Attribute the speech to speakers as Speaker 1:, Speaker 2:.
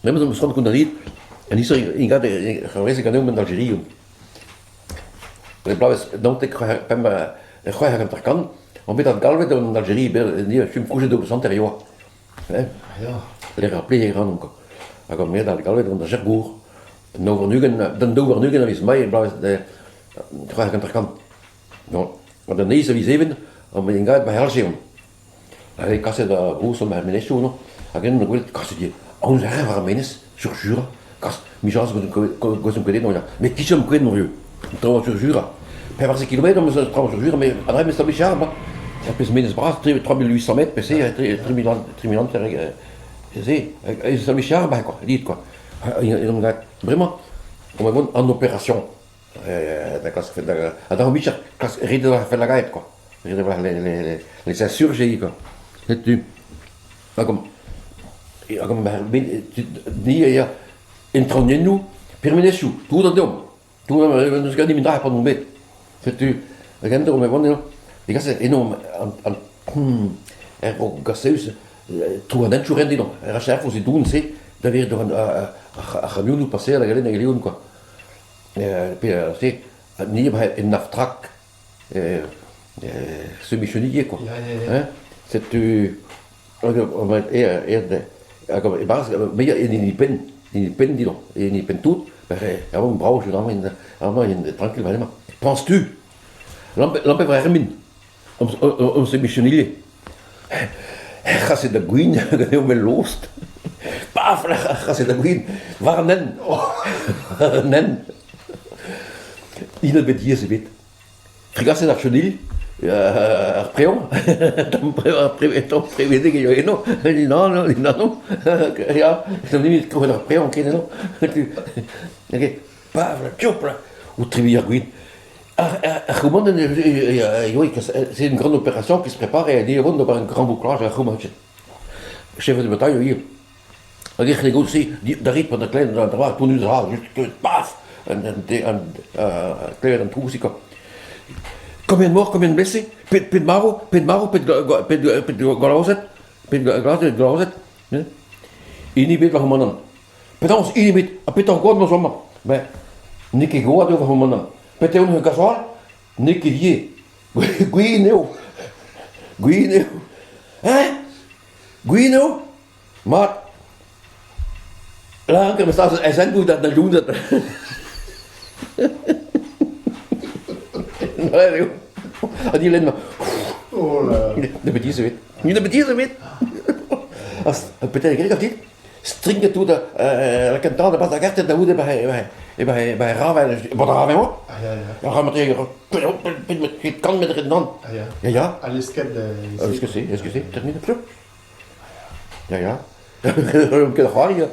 Speaker 1: Nee, maar dan stond ik niet. En hier in gaat geweest ik aan Aljeri. De bloavezh donc ik ga aan de kant. On met adgalvet in Aljeri, die film couche de % anterior.
Speaker 2: Ja.
Speaker 1: Les rappeler hier aan ook. Ik ga meer adgalvet in de Gerboer. Dan doen we nu gaan is mij bloavezh ga aan de kant. Nou, maar de eerste wie zeven, om in gaat bij Aljeri. Hij casse de roos om mijn meneer no. Again no wil casse die. On zegt waar menes, sur jure. Casse, Michel go some credit no ja. Mais qui some credit no je. Trouwens sur jure. Per par kilomètres, mais trouwens sur jure, mais adresse mais stabilisé ba. Ça peut menes bras 3800 mètres, PC 3000 ans c'est stabilisé ba quoi. Dit quoi. On a vraiment on va en opération. Da casse fait da. Adam Michel casse ride la fait la guide quoi. Ride les insurgés quoi. C'est tu. Comme die ja introduire nous permettre tout dans dom tout nous ce gars pas nous mettre c'est tu regarde on me voit non les gars c'est énorme en gaseus tout en toujours rendez non recherche vous doen c'est d'avoir de camion nous passer à la galère de quoi puis c'est ni in aftrac semi-chenillé quoi hein c'est tu on va mais il pen dis donc il pen tout on brauche vraiment tranquille vraiment penses-tu l'empêche vraiment on se missionniller gaat het de green heel veel loost paf gaat het de green waar nen nen il ne veut dire c'est vite regarde c'est national Préon, dan prévede que yo no, non, ja, dan niet komen er préon kennen no. Ok, pas la chopra, ou trivia guin. Gewoon c'est une grande opération qui se prépare et il y a un grand bouclage à Roumane. Chef de bataille hier. On dit que les gars aussi, d'arriver pendant que l'un d'entre tout nous a juste paf, un clair un trou aussi quoi. Combien de morts, combien de blessés? Pet maro, pet glauzet. Inhibit waar mannen. Pet ons inhibit, a pet encore nos hommes. Mais nique goa de waar mannen. Pet on gasoil, nique die. Guineo. Hein? Guineo? Maar là comme ça, elles sont tout dans le monde. Die leen maar. Dat betekent ze weet. Nu dat betekent ze weet. Als het betekent dat dit stringt toe de la cantante pas la carte de woede bij Raven. Wat Raven hoor? Ja, gaan we tegen. Het kan met er dan. Ja.
Speaker 2: Alles kent
Speaker 1: Est-ce que c'est terminé plus? Ja. Ik kan het gaan hier.